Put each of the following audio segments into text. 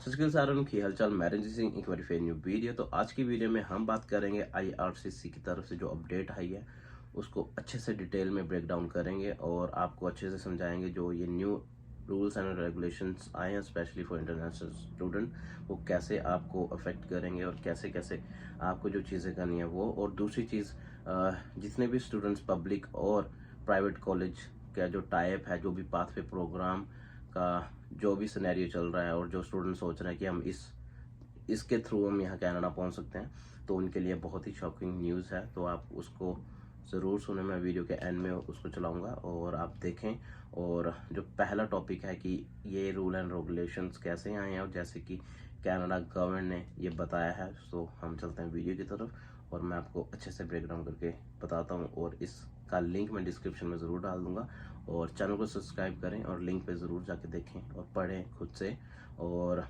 सत श्री अकाल साਰਿਆਂ की हालचाल मैं रंजीत सिंह एक बार फिर न्यू वीडियो। तो आज की वीडियो में हम बात करेंगे आईआरसीसी की तरफ से जो अपडेट आई है उसको अच्छे से डिटेल में ब्रेक डाउन करेंगे और आपको अच्छे से समझाएंगे जो ये न्यू रूल्स एंड रेगुलेशंस आए हैं स्पेशली फॉर इंटरनेशनल स्टूडेंट वो कैसे आपको अफेक्ट करेंगे और कैसे कैसे आपको जो चीज़ें करनी है वो। और दूसरी चीज़, जितने भी स्टूडेंट्स पब्लिक और प्राइवेट कॉलेज का जो टाइप है, जो भी पाथवे प्रोग्राम का जो भी सिनेरियो चल रहा है और जो स्टूडेंट सोच रहे हैं कि हम इसके थ्रू हम यहाँ कनाडा पहुँच सकते हैं, तो उनके लिए बहुत ही शॉकिंग न्यूज़ है। तो आप उसको ज़रूर सुने, मैं वीडियो के एंड में उसको चलाऊंगा और आप देखें। और जो पहला टॉपिक है कि ये रूल एंड रेगुलेशंस कैसे आए हैं और जैसे कि कनाडा गवर्नमेंट ने ये बताया है, तो हम चलते हैं वीडियो की तरफ और मैं आपको अच्छे से ब्रेक डाउन करके बताता हूँ। और इसका लिंक मैं डिस्क्रिप्शन में ज़रूर डाल दूँगा और चैनल को सब्सक्राइब करें और लिंक पे ज़रूर जाके देखें और पढ़ें खुद से और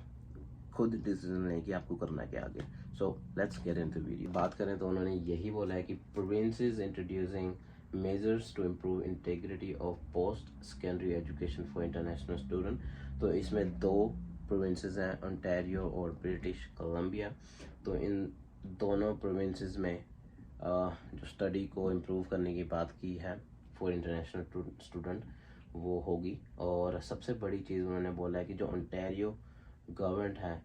खुद डिसीजन लें कि आपको करना क्या आगे। So let's get into video. बात करें तो उन्होंने यही बोला है कि provinces introducing measures to improve integrity of post secondary education for international student. तो इसमें दो प्रोविंसेस हैं, ओंटारियो और ब्रिटिश कोलंबिया। तो इन दोनों प्रोविंसेस में जो स्टडी को इम्प्रूव करने की बात की है फॉर इंटरनेशनल स्टूडेंट वो होगी। और सबसे बड़ी चीज़ उन्होंने बोला है कि जो ओंटारियो गवर्नमेंट है,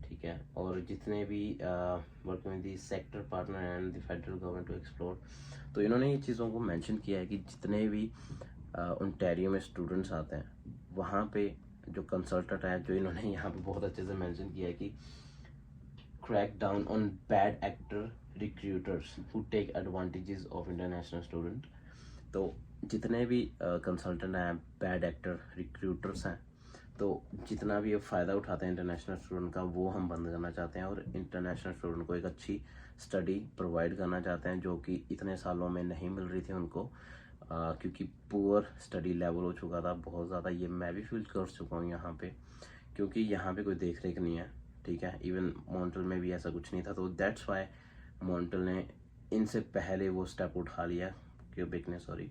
ठीक है, और जितने भी working with the sector partner and the federal government to explore. तो इन्होंने ये चीज़ों को मेंशन किया है कि जितने भी ओंटारियो में स्टूडेंट्स आते हैं वहाँ पे जो कंसल्टेंट है, जो इन्होंने यहाँ पे बहुत अच्छे से मेंशन किया है कि crack down on bad actor recruiters who take advantages of international student। तो जितने भी कंसल्टेंट हैं, बैड एक्टर रिक्रूटर्स हैं, तो जितना भी ये फ़ायदा उठाते हैं इंटरनेशनल स्टूडेंट का वो हम बंद करना चाहते हैं और इंटरनेशनल स्टूडेंट को एक अच्छी स्टडी प्रोवाइड करना चाहते हैं जो कि इतने सालों में नहीं मिल रही थी उनको, क्योंकि पुअर स्टडी लेवल हो चुका था बहुत ज़्यादा। ये मैं भी फील कर चुका हूँ यहाँ पे, क्योंकि यहाँ पे कोई देख रेख नहीं है, ठीक है। इवन मॉन्ट्रियल में भी ऐसा कुछ नहीं था। तो दैट्स वाई मॉन्ट्रियल ने इनसे पहले वो स्टेप उठा लिया, क्यूबिक ने, सॉरी।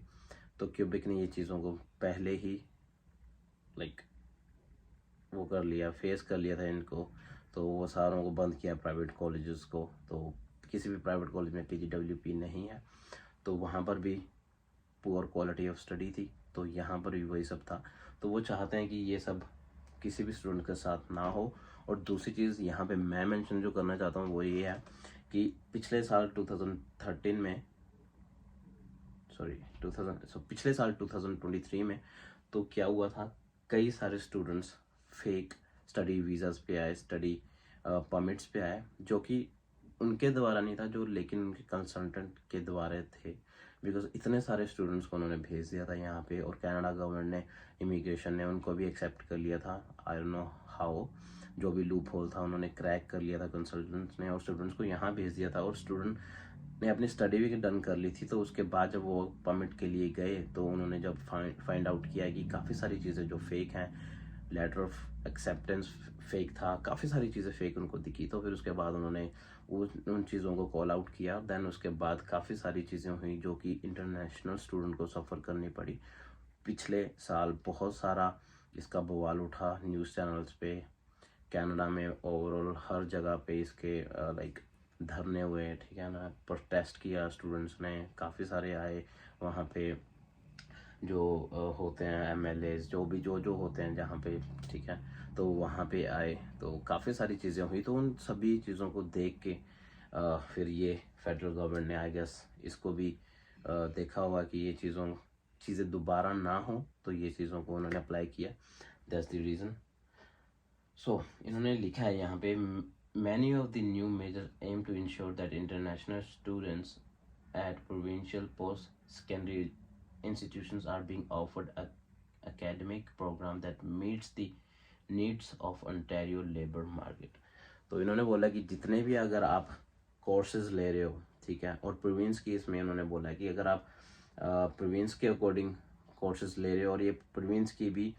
तो क्यूबिक ने ये चीज़ों को पहले ही वो कर लिया, फेस कर लिया था इनको। तो वो सारों को बंद किया, प्राइवेट कॉलेजेस को। तो किसी भी प्राइवेट कॉलेज में TGWP नहीं है, तो वहाँ पर भी पुअर क्वालिटी ऑफ स्टडी थी, तो यहाँ पर भी वही सब था। तो वो चाहते हैं कि ये सब किसी भी स्टूडेंट के साथ ना हो। और दूसरी चीज़ यहाँ पे मैं मेंशन जो करना चाहता हूँ वो ये है कि पिछले साल 2013 में, पिछले साल 2023 में तो क्या हुआ था, कई सारे स्टूडेंट्स फेक स्टडी वीज़ाज पे आए, स्टडी परमिट्स पे आए, जो कि उनके द्वारा नहीं था, जो लेकिन उनके कंसल्टेंट के द्वारा थे। बिकॉज इतने सारे स्टूडेंट्स को उन्होंने भेज दिया था यहाँ पे और कनाडा गवर्नमेंट ने, इमिग्रेशन ने उनको भी एक्सेप्ट कर लिया था। आई डोंट नो हाउ, जो भी लूप होल था उन्होंने क्रैक कर लिया था कंसल्टेंट्स ने और स्टूडेंट्स को यहाँ भेज दिया था। और स्टूडेंट ने अपनी स्टडी भी डन कर ली थी। तो उसके बाद जब वो परमिट के लिए गए तो उन्होंने जब फाइंड आउट किया कि काफ़ी सारी चीज़ें जो फेक हैं, लेटर ऑफ एक्सेप्टेंस फेक था, काफ़ी सारी चीज़ें फेक उनको दिखी। तो फिर उसके बाद उन्होंने उन चीज़ों को कॉल आउट किया। देन उसके बाद काफ़ी सारी चीज़ें हुई जो कि इंटरनेशनल स्टूडेंट को सफ़र करनी पड़ी। पिछले साल बहुत सारा इसका बवाल उठा न्यूज़ चैनल्स पे, कनाडा में ओवरऑल हर जगह पे इसके धरने हुए, ठीक है ना, प्रोटेस्ट किया स्टूडेंट्स ने, काफ़ी सारे आए वहाँ पे। जो होते हैं MLAs, जो भी जो होते हैं जहाँ पे, ठीक है, तो वहाँ पे आए। तो काफ़ी सारी चीज़ें हुई। तो उन सभी चीज़ों को देख के फिर ये फेडरल गवर्नमेंट ने, आई गेस, इसको भी देखा होगा कि ये चीज़ें दोबारा ना हो, तो ये चीज़ों को उन्होंने अप्लाई किया। That's the reason. सो इन्होंने लिखा है यहाँ पे, many of the new measure aim to ensure that international students at provincial post-secondary institutions are being offered a academic program that meets the needs of Ontario labor market। तो इन्होंने बोला कि जितने भी अगर आप कोर्सेज ले रहे हो, ठीक है, और प्रोविंस की इसमें इन्होंने बोला कि अगर आप प्रोविंस के अकॉर्डिंग कोर्सेज ले रहे हो, और ये प्रोविंस की भी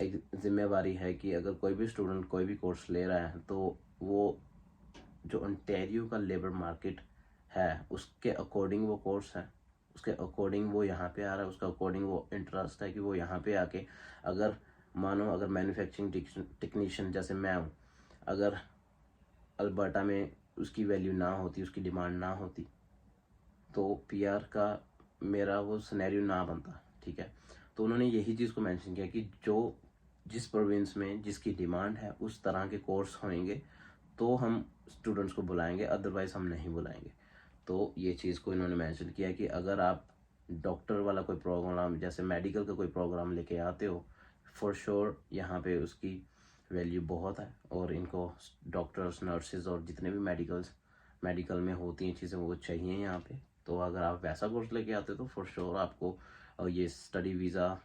एक जिम्मेवारी है कि अगर कोई भी स्टूडेंट कोई भी कोर्स ले रहा है तो वो जो ओंटारियो का लेबर मार्केट है उसके अकॉर्डिंग वो कोर्स है, उसके अकॉर्डिंग वो यहाँ पे आ रहा है, उसका अकॉर्डिंग वो इंटरेस्ट है कि वो यहाँ पे आके, अगर मानो अगर मैन्युफैक्चरिंग टेक्नीशियन जैसे मैं हूँ, अगर अल्बर्टा में उसकी वैल्यू ना होती, उसकी डिमांड ना होती, तो पीआर का मेरा वो सिनेरियो ना बनता, ठीक है। तो उन्होंने यही चीज़ को मेंशन किया कि जो जिस प्रोविंस में जिसकी डिमांड है उस तरह के कोर्स होंगे तो हम स्टूडेंट्स को बुलाएंगे, अदरवाइज हम नहीं बुलाएंगे। तो ये चीज़ को इन्होंने मेंशन किया कि अगर आप डॉक्टर वाला कोई प्रोग्राम, जैसे मेडिकल का कोई प्रोग्राम लेके आते हो, फॉर श्योर यहाँ पे उसकी वैल्यू बहुत है, और इनको डॉक्टर्स, नर्सेज और जितने भी मेडिकल में होती हैं चीज़ें वो चाहिए यहाँ पे। तो अगर आप वैसा कोर्स लेके आते हो तो फॉर श्योर आपको ये स्टडी वीज़ा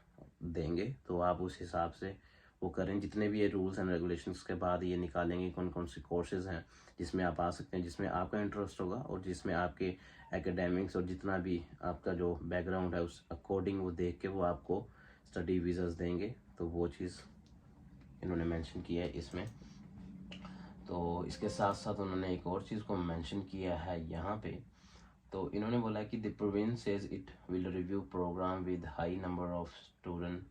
देंगे। तो आप उस हिसाब से वो करें। जितने भी ये रूल्स एंड रेगुलेशंस के बाद ये निकालेंगे कौन कौन से कोर्सेज हैं जिसमें आप आ सकते हैं, जिसमें आपका इंटरेस्ट होगा और जिसमें आपके एकेडमिक्स और जितना भी आपका जो बैकग्राउंड है उस अकॉर्डिंग वो देख के वो आपको स्टडी वीज़ास देंगे। तो वो चीज़ इन्होंने मेंशन किया है इसमें। तो इसके साथ साथ उन्होंने एक और चीज़ को मेंशन किया है यहाँ पे। तो इन्होंने बोला कि the province says it will review programme with high number of student,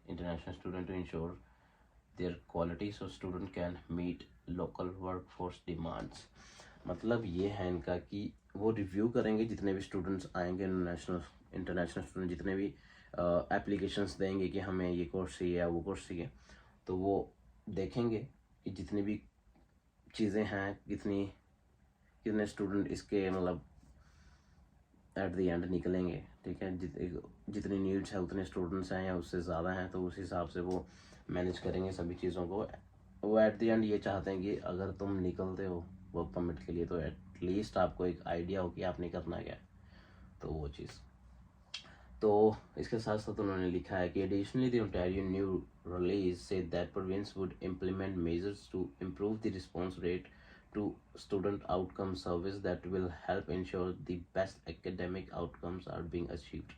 international student, to ensure their quality so student can meet local workforce demands. मतलब ये है इनका कि वो रिव्यू करेंगे जितने भी स्टूडेंट्स आएंगे, इंटरनेशनल स्टूडेंट जितने भी एप्लीकेशंस देंगे कि हमें ये कोर्स चाहिए या वो कोर्स चाहिए, तो वो देखेंगे कि जितनी भी चीज़ें हैं, कितने स्टूडेंट इसके मतलब एट द एंड निकलेंगे, ठीक है। जितनी नीड्स है उतने स्टूडेंट्स हैं या उससे ज़्यादा हैं, तो उस हिसाब से वो मैनेज करेंगे सभी चीज़ों को। वो एट द एंड ये चाहते हैं कि अगर तुम निकलते हो वर्क परमिट के लिए तो एटलीस्ट आपको एक आइडिया हो कि आपने करना क्या है। तो वो चीज़। तो इसके साथ साथ उन्होंने लिखा है कि additionally the Ontario new release says that province would implement measures to improve the response rate to student outcome service that will help ensure the best academic outcomes are being achieved।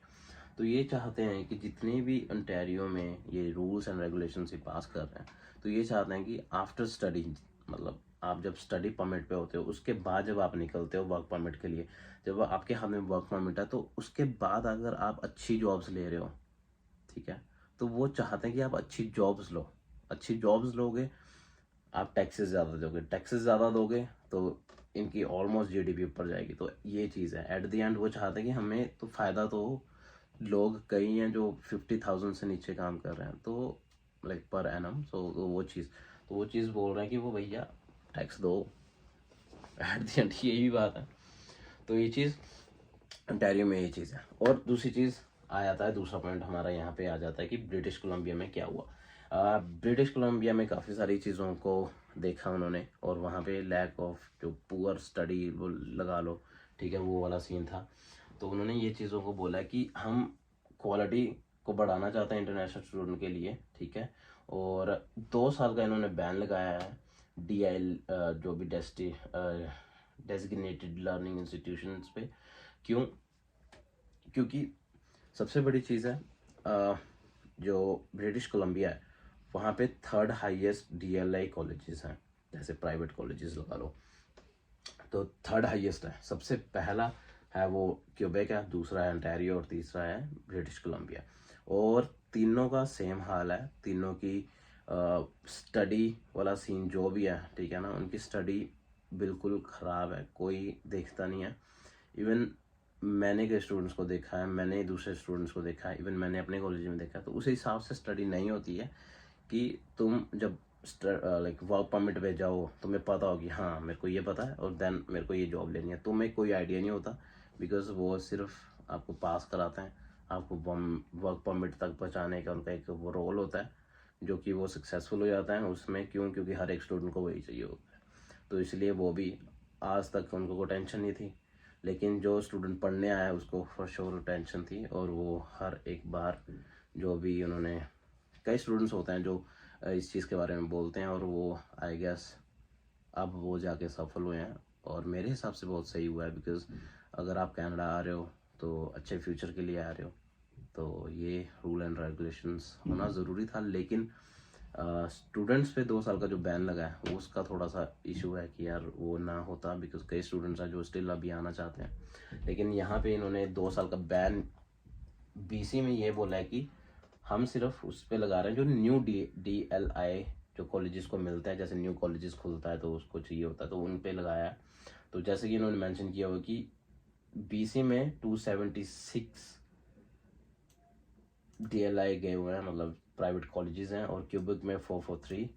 तो ये चाहते हैं कि जितने भी Ontario में ये rules and regulation से पास कर रहे हैं, तो ये चाहते हैं कि आफ्टर स्टडी, मतलब आप जब स्टडी परमिट पे होते हो उसके बाद जब आप निकलते हो वर्क परमिट के लिए, जब आपके हाथ में वर्क परमिट है, तो उसके बाद अगर आप अच्छी जॉब्स ले रहे हो, ठीक है, तो वो चाहते हैं कि आप अच्छी जॉब्स लो। अच्छी जॉब्स लोगे, आप टैक्सेस ज़्यादा दोगे, टैक्सेस ज़्यादा दोगे तो इनकी ऑलमोस्ट जीडीपी ऊपर जाएगी। तो ये चीज़ है, एट द एंड वो चाहते हैं कि हमें तो फ़ायदा तो हो। लोग कई हैं जो 50,000 से नीचे काम कर रहे हैं, तो लाइक पर एनम। तो वो चीज़ बोल रहे हैं कि वो भैया टैक्स दो, एट द एंड यही बात है। तो ये चीज़ ओंटारियो में ये चीज़ है। और दूसरी चीज़ आ जाता है, दूसरा पॉइंट हमारा यहाँ पे आ जाता है कि ब्रिटिश कोलंबिया में क्या हुआ। ब्रिटिश कोलंबिया में काफ़ी सारी चीज़ों को देखा उन्होंने, और वहाँ पे लैक ऑफ जो पुअर स्टडी वो लगा लो, ठीक है, वो वाला सीन था। तो उन्होंने ये चीज़ों को बोला कि हम क्वालिटी को बढ़ाना चाहते हैं इंटरनेशनल स्टूडेंट के लिए, ठीक है। और 2 साल का इन्होंने बैन लगाया है DIL जो भी डेजिग्नेटेड लर्निंग इंस्टीट्यूशंस पे। क्यों? क्योंकि सबसे बड़ी चीज़ है जो ब्रिटिश कोलंबिया है वहाँ पे 3rd हाईएस्ट DLI कॉलेजेस हैं, जैसे प्राइवेट कॉलेजेस लगा लो, तो 3rd हाईएस्ट है। सबसे पहला है वो क्यूबेक है, दूसरा है ओंटारियो और तीसरा है ब्रिटिश कोलंबिया। और तीनों का सेम हाल है, तीनों की स्टडी वाला सीन जो भी है, ठीक है ना, उनकी स्टडी बिल्कुल ख़राब है, कोई देखता नहीं है। इवन मैंने कई स्टूडेंट्स को देखा है, मैंने दूसरे स्टूडेंट्स को देखा है, इवन मैंने अपने कॉलेज में देखा है, तो उस हिसाब से स्टडी नहीं होती है कि तुम जब लाइक वर्क परमिट पे जाओ तुम्हें पता हो कि हाँ मेरे को ये पता है और देन मेरे को ये जॉब लेनी है। तुम्हें कोई आइडिया नहीं होता, बिकॉज वो सिर्फ आपको पास कराते हैं, आपको वर्क परमिट तक पहुँचाने का उनका एक वो रोल होता है, जो कि वो सक्सेसफुल हो जाता है उसमें। क्यों? क्योंकि हर एक स्टूडेंट को वही चाहिए होता है, तो इसलिए वो भी आज तक उनको कोई टेंशन नहीं थी। लेकिन जो स्टूडेंट पढ़ने आया उसको फॉर श्योर टेंशन थी, और वो हर एक बार जो भी उन्होंने, कई स्टूडेंट्स होते हैं जो इस चीज़ के बारे में बोलते हैं, और वो आई गेस अब वो जाके सफल हुए हैं, और मेरे हिसाब से बहुत सही हुआ है। बिकॉज अगर आप कनाडा आ रहे हो तो अच्छे फ्यूचर के लिए आ रहे हो, तो ये रूल एंड रेगुलेशंस होना ज़रूरी था। लेकिन स्टूडेंट्स पे 2 साल का जो बैन लगा है वो उसका थोड़ा सा इशू है कि यार वो ना होता, बिकॉज कई स्टूडेंट्स हैं जो स्टिल अभी आना चाहते हैं। लेकिन यहाँ पे इन्होंने 2 साल का बैन BC में ये बोला है कि हम सिर्फ उस पर लगा रहे हैं जो न्यू DLI जो कॉलेजेस को मिलते हैं, जैसे न्यू कॉलेजेस खुलता है तो उसको चाहिए होता है, तो उन पे लगाया। तो जैसे कि इन्होंने मेंशन किया हुआ कि बीसी में 276 DLI गए हुए हैं, मतलब प्राइवेट कॉलेजेस हैं, और क्यूबिक में 443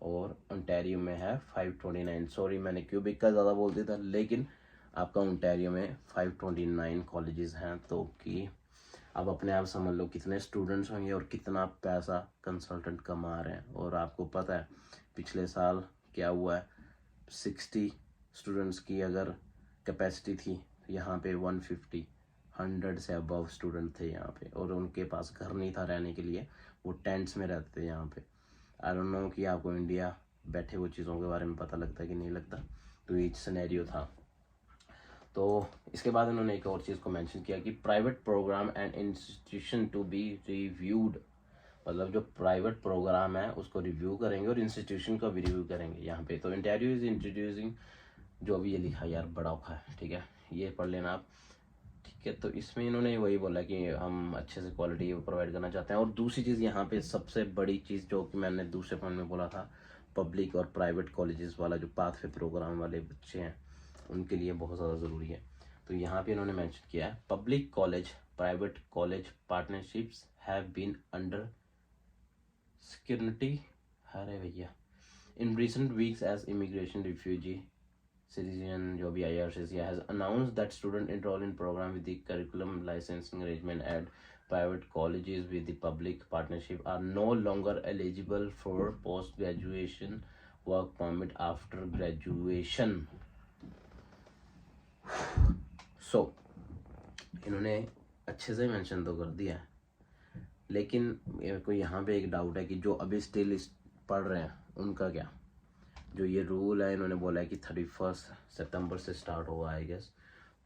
और ओंटारियो में है 529। सॉरी मैंने क्यूबिक का ज़्यादा बोल दिया था, लेकिन आपका ओंटारियो में 529 कॉलेजेस हैं। तो कि आप अपने आप समझ लो कितने स्टूडेंट्स होंगे और कितना पैसा कंसल्टेंट कमा रहे हैं। और आपको पता है पिछले साल क्या हुआ है, 60 स्टूडेंट्स की अगर कैपेसिटी थी, यहाँ पे 150 100 से अबव स्टूडेंट थे यहाँ पे, और उनके पास घर नहीं था रहने के लिए, वो टेंट्स में रहते थे यहाँ पे। आई डोंट नो कि आपको इंडिया बैठे हुए चीज़ों के बारे में पता लगता है कि नहीं लगता। तो ये सिनेरियो था। तो इसके बाद उन्होंने एक और चीज़ को मेंशन किया कि private programme and institution to be reviewed, मतलब जो प्राइवेट प्रोग्राम है उसको रिव्यू करेंगे और इंस्टीट्यूशन को भी रिव्यू करेंगे यहाँ पे। तो ओंटारियो इज इंट्रोड्यूसिंग, जो अभी ये लिखा यार बड़ा औखा है, ठीक है, ये पढ़ लेना आप, ठीक है। तो इसमें इन्होंने वही बोला कि हम अच्छे से क्वालिटी प्रोवाइड करना चाहते हैं। और दूसरी चीज़ यहाँ पे सबसे बड़ी चीज़ जो कि मैंने दूसरे पॉइंट में बोला था, पब्लिक और प्राइवेट कॉलेजेस वाला जो पाथवे प्रोग्राम वाले बच्चे हैं उनके लिए बहुत ज़्यादा ज़रूरी है। तो यहाँ पे इन्होंने मेंशन किया है public college private college partnerships have been under scrutiny, अरे भैया, इन recent weeks as immigration refugee citizen जो भी IRCC has announced that student enroll in program with the curriculum licensing arrangement at private colleges with the public partnership are no longer eligible for post graduation work permit after graduation. So इन्होंने अच्छे से mention तो कर दिया है, लेकिन मेरे को यहाँ पे एक डाउट है कि जो अभी स्टिल पढ़ रहे हैं उनका क्या। जो ये रूल है इन्होंने बोला है कि 31 सितंबर से स्टार्ट होगा आई गेस।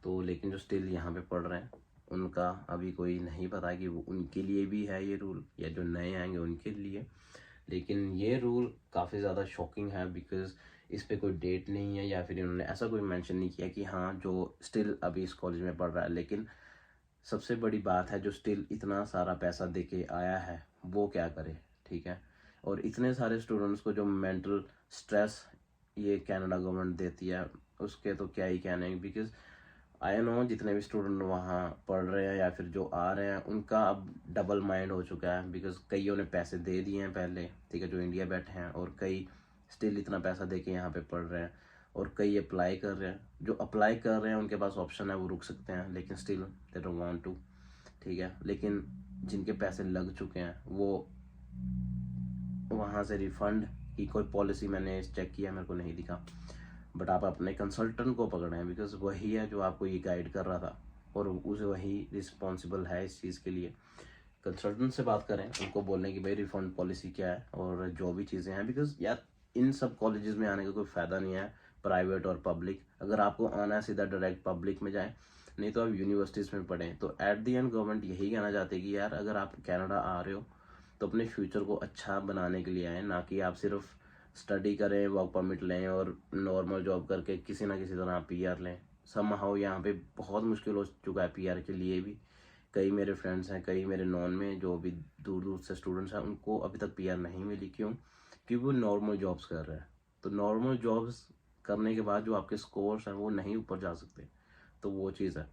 तो लेकिन जो स्टिल यहाँ पे पढ़ रहे हैं उनका अभी कोई नहीं पता कि वो उनके लिए भी है ये रूल या जो नए आएंगे उनके लिए। लेकिन ये रूल काफ़ी ज़्यादा शॉकिंग है, बिकॉज इस पे कोई डेट नहीं है या फिर इन्होंने ऐसा कोई मेंशन नहीं किया कि हाँ जो स्टिल अभी इस कॉलेज में पढ़ रहा है। लेकिन सबसे बड़ी बात है जो स्टिल इतना सारा पैसा दे के आया है वो क्या करे, ठीक है। और इतने सारे स्टूडेंट्स को जो मेंटल स्ट्रेस ये कनाडा गवर्नमेंट देती है उसके तो क्या ही कहने, बिकॉज आई नो जितने भी स्टूडेंट वहाँ पढ़ रहे हैं या फिर जो आ रहे हैं उनका अब डबल माइंड हो चुका है, बिकॉज कईयों ने पैसे दे दिए हैं पहले, ठीक है, जो इंडिया बैठे हैं, और कई स्टिल इतना पैसा दे के यहाँ पे पढ़ रहे हैं, और कई अप्लाई कर रहे हैं। जो अप्लाई कर रहे हैं उनके पास ऑप्शन है वो रुक सकते हैं, लेकिन still they don't want to, ठीक है। लेकिन जिनके पैसे लग चुके हैं वो वहाँ से रिफंड की कोई पॉलिसी मैंने चेक किया मेरे को नहीं दिखा, बट आप अपने कंसल्टेंट को पकड़े हैं, बिकॉज वही है जो आपको ये गाइड कर रहा था और उसे वही रिस्पॉन्सिबल है इस चीज़ के लिए। कंसल्टेंट से बात करें, उनको बोलने की भाई रिफंड पॉलिसी क्या है और जो भी चीज़ें हैं, बिकॉज यार इन सब कॉलेजेस में आने का कोई फ़ायदा नहीं है, प्राइवेट और पब्लिक। अगर आपको आना है सीधा डायरेक्ट पब्लिक में जाएं, नहीं तो आप यूनिवर्सिटीज़ में पढ़ें। तो एट दी एंड गवर्नमेंट यही कहना चाहती है कि यार अगर आप कनाडा आ रहे हो तो अपने फ्यूचर को अच्छा बनाने के लिए आए, ना कि आप सिर्फ स्टडी करें, वर्क परमिट लें और नॉर्मल जॉब करके किसी ना किसी तरह PR लें। समहाउ यहाँ पे बहुत मुश्किल हो चुका है PR के लिए भी। कई मेरे फ्रेंड्स हैं, कई मेरे नॉन में जो भी दूर दूर से स्टूडेंट्स हैं, उनको अभी तक PR नहीं मिली। क्यों? क्योंकि वो नॉर्मल जॉब्स कर रहे हैं। तो नॉर्मल जॉब्स करने के बाद जो आपके स्कोर्स हैं वो नहीं ऊपर जा सकते, तो वो चीज़ है।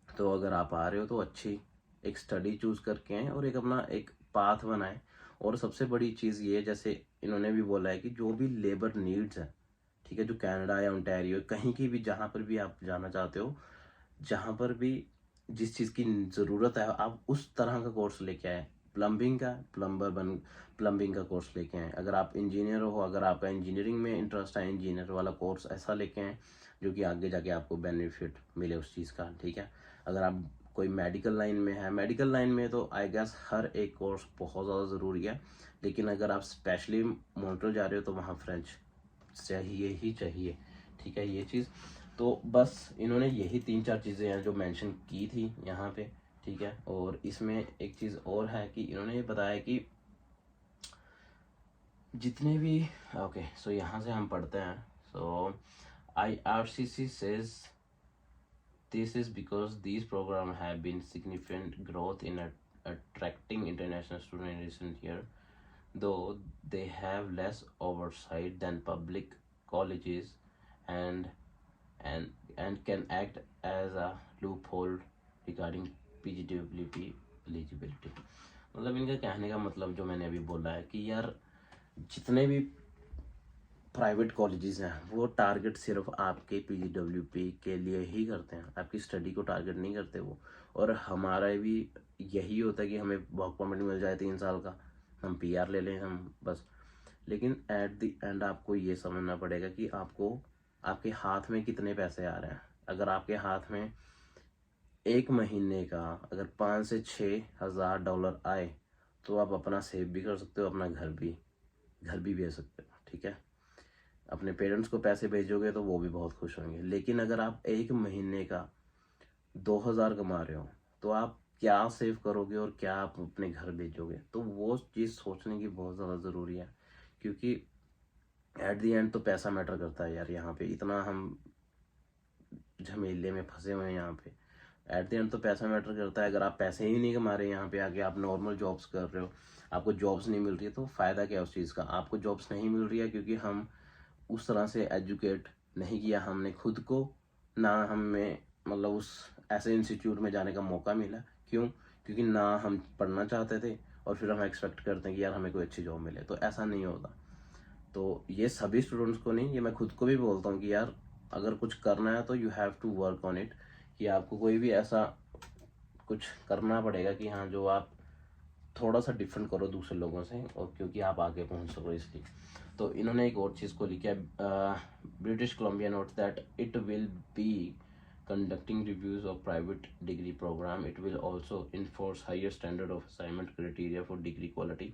तो अगर आप आ रहे हो तो अच्छी एक स्टडी चूज़ करके आएँ और एक अपना एक पाथ बनाएं। और सबसे बड़ी चीज़ ये, जैसे इन्होंने भी बोला है कि जो भी लेबर नीड्स है, ठीक है, जो कनाडा या ओंटारियो कहीं की भी जहाँ पर भी आप जाना चाहते हो, जहाँ पर भी जिस चीज़ की ज़रूरत है आप उस तरह का कोर्स लेके आए। प्लम्बिंग का प्लम्बिंग का कोर्स लेके आए। अगर आप इंजीनियर हो, अगर आपका इंजीनियरिंग में इंटरेस्ट है, इंजीनियर वाला कोर्स ऐसा लेके आए जो कि आगे जाके आपको बेनिफिट मिले उस चीज़ का, ठीक है। अगर आप कोई मेडिकल लाइन में है, मेडिकल लाइन में तो आई गेस हर एक कोर्स बहुत ज़्यादा ज़रूरी है। लेकिन अगर आप स्पेशली मॉन्ट्रियल जा रहे हो तो वहाँ फ्रेंच चाहिए ही चाहिए, ठीक है, ये चीज़। तो बस इन्होंने यही 3-4 चीज़ें हैं जो मेंशन की थी यहाँ पे, ठीक है। और इसमें एक चीज़ और है कि इन्होंने ये बताया कि जितने भी ओके, सो यहाँ से हम पढ़ते हैं। सो IRCC says this is because these programs have been significant growth in attracting international students in recent year. though they have less oversight than public colleges and and can act as a loophole regarding PGWP eligibility। मतलब इनका कहने का मतलब जो मैंने अभी बोला है कि यार जितने भी प्राइवेट कॉलेजेस हैं वो टारगेट सिर्फ आपके PGWP के लिए ही करते हैं, आपकी स्टडी को टारगेट नहीं करते वो। और हमारा भी यही होता है कि हमें वर्क परमिट मिल जाए 3 साल का, हम PR ले लें हम बस। लेकिन एट द एंड आपको ये समझना पड़ेगा कि आपको आपके हाथ में कितने पैसे आ रहे हैं। अगर आपके हाथ में एक महीने का अगर 5 से 6 हज़ार डॉलर आए तो आप अपना सेव भी कर सकते हो, अपना घर भी भेज सकते हो, ठीक है। अपने पेरेंट्स को पैसे भेजोगे तो वो भी बहुत खुश होंगे। लेकिन अगर आप एक महीने का 2 हज़ार कमा रहे हो तो आप क्या सेव करोगे और क्या आप अपने घर भेजोगे, तो वो चीज़ सोचने की बहुत ज़्यादा ज़रूरी है। क्योंकि एट दी एंड तो पैसा मैटर करता है यार। यहाँ पे इतना हम झमेले में फंसे हुए हैं यहाँ पे, एट द एंड तो पैसा मैटर करता है। अगर आप पैसे ही नहीं कमा रहे यहाँ पे आके, आप नॉर्मल जॉब्स कर रहे हो, आपको जॉब्स नहीं मिल रही है, तो फ़ायदा क्या है उस चीज़ का। आपको जॉब्स नहीं मिल रही है क्योंकि हम उस तरह से एजुकेट नहीं किया हमने खुद को, ना हमें मतलब उस ऐसे इंस्टीट्यूट में जाने का मौका मिला। क्यों? क्योंकि ना हम पढ़ना चाहते थे और फिर हम एक्सपेक्ट करते हैं कि यार हमें कोई अच्छी जॉब मिले, तो ऐसा नहीं होता। तो ये सभी स्टूडेंट्स को नहीं, ये मैं खुद को भी बोलता हूँ कि यार अगर कुछ करना है तो you have to work on it, कि आपको कोई भी ऐसा कुछ करना पड़ेगा कि हाँ जो आप थोड़ा सा डिफरेंट करो दूसरे लोगों से, और क्योंकि आप आगे पहुंच सको इसलिए। तो इन्होंने एक और चीज़ को लिखा है, British Columbia notes that it will be conducting reviews of private degree program. It will also enforce higher standard of assignment criteria for degree quality,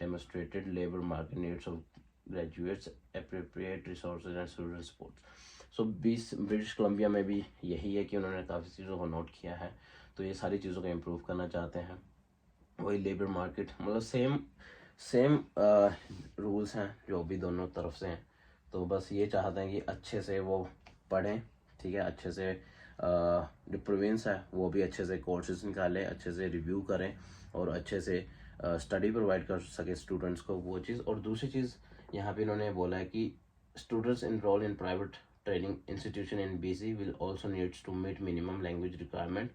demonstrated labor market needs of graduates, appropriate resources and student supports। So British Columbia में भी यही है कि उन्होंने काफ़ी चीज़ों को note किया है, तो ये सारी चीज़ों को इम्प्रूव करना चाहते हैं। वही लेबर मार्केट, मतलब सेम सेम रूल्स हैं जो भी दोनों तरफ से हैं। तो बस ये चाहते हैं कि अच्छे से वो पढ़ें, ठीक है, अच्छे से जो प्रोविंस है वो भी अच्छे से कोर्सेज निकालें, अच्छे से रिव्यू करें और अच्छे से स्टडी प्रोवाइड कर सके स्टूडेंट्स को, वो चीज़। और दूसरी चीज़ यहाँ पे इन्होंने बोला है कि students enrol in private training institution in BC will also needs to meet minimum language requirement.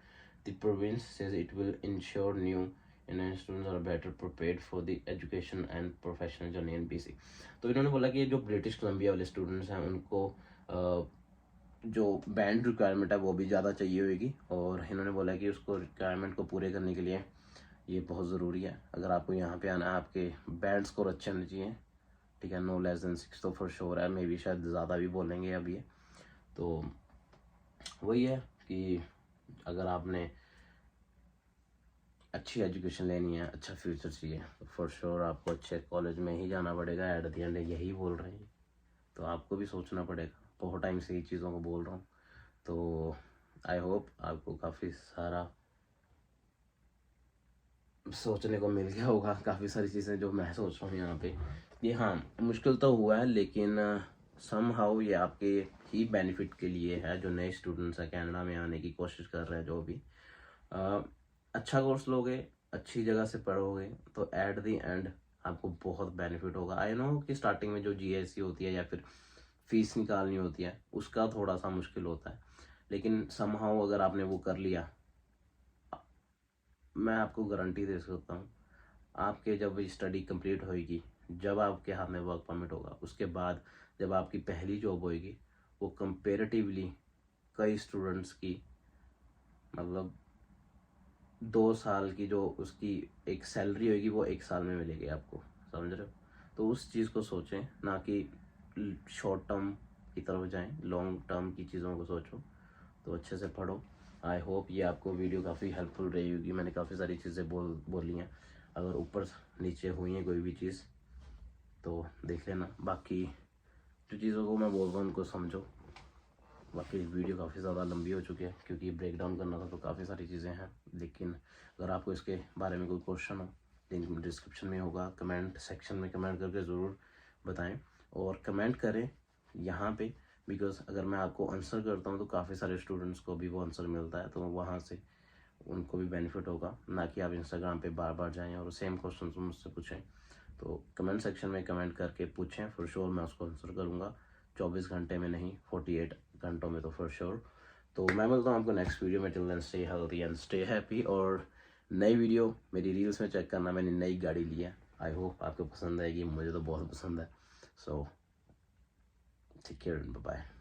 The province says it will ensure new Indian students are better prepared for the education and professional journey in BC। तो इन्होंने बोला कि जो British Columbia वाले students हैं उनको जो band requirement है वो भी ज़्यादा चाहिए होगी, और इन्होंने बोला कि उसको रिक्वायरमेंट को पूरे करने के लिए ये बहुत ज़रूरी है। अगर आपको यहाँ पे आना है आपके बैंड स्कोर अच्छे होने चाहिए, ठीक है, नो लेस देन 6 तो फॉर श्योर है, मे बी शायद ज़्यादा भी बोलेंगे अब ये। तो वही है कि अगर आपने अच्छी एजुकेशन लेनी है, अच्छा फ्यूचर चाहिए, तो फॉर श्योर आपको अच्छे कॉलेज में ही जाना पड़ेगा। एट द एंड यही बोल रहे हैं, तो आपको भी सोचना पड़ेगा। बहुत टाइम से ये चीज़ों को बोल रहा हूँ, तो आई होप आपको काफ़ी सारा सोचने को मिल गया होगा। काफ़ी सारी चीज़ें जो मैं सोच रहा हूँ यहाँ पे, ये हाँ मुश्किल तो हुआ है, लेकिन सम हाउ ये आपके ही बेनिफिट के लिए है जो नए स्टूडेंट्स हैं कनाडा में आने की कोशिश कर रहे हैं। जो भी अच्छा कोर्स लोगे, अच्छी जगह से पढ़ोगे, तो एट द एंड आपको बहुत बेनिफिट होगा। आई नो कि स्टार्टिंग में जो GSE होती है या फिर फीस निकालनी होती है उसका थोड़ा सा मुश्किल होता है, लेकिन समहाउ अगर आपने वो कर लिया, मैं आपको गारंटी दे सकता हूँ आपके जब स्टडी कंप्लीट होएगी, जब आपके हाथ में वर्क परमिट होगा, उसके बाद जब आपकी पहली जॉब होएगी, वो कंपेरेटिवली कई स्टूडेंट्स की मतलब 2 साल की जो उसकी एक सैलरी होगी वो 1 साल में मिलेगी आपको, समझ रहे हो। तो उस चीज़ को सोचें, ना कि शॉर्ट टर्म की तरफ जाएं, लॉन्ग टर्म की चीज़ों को सोचो। तो अच्छे से पढ़ो। आई होप ये आपको वीडियो काफ़ी हेल्पफुल रही होगी। मैंने काफ़ी सारी चीज़ें बोली हैं, अगर ऊपर नीचे हुई है कोई भी चीज़ तो देख लेना। बाकी जो चीज़ों को मैं बोल रहा हूँ उनको समझो। बाकी वीडियो काफ़ी ज़्यादा लंबी हो चुकी है क्योंकि ब्रेक डाउन करना था, तो काफ़ी सारी चीज़ें हैं। लेकिन अगर आपको इसके बारे में कोई क्वेश्चन हो, लिंक डिस्क्रिप्शन में होगा, कमेंट सेक्शन में कमेंट करके ज़रूर बताएं। और कमेंट करें यहाँ पे, बिकॉज अगर मैं आपको आंसर करता हूँ तो काफ़ी सारे स्टूडेंट्स को भी वो आंसर मिलता है, तो वहाँ से उनको भी बेनिफिट होगा, ना कि आप इंस्टाग्राम पे बार बार जाएं और सेम क्वेश्चन मुझसे पूछें। तो कमेंट सेक्शन में कमेंट करके पूछें, फॉर श्योर मैं उसको आंसर करूँगा, 24 घंटे में नहीं 48 घंटों में तो फॉर श्योर। तो मैं मिलता हूँ आपको नेक्स्ट वीडियो में। Till then stay healthy and stay happy. और नई वीडियो मेरी रील्स में चेक करना, मैंने नई गाड़ी ली है, आई होप आपको पसंद आएगी, मुझे तो बहुत पसंद है। So take care, bye bye.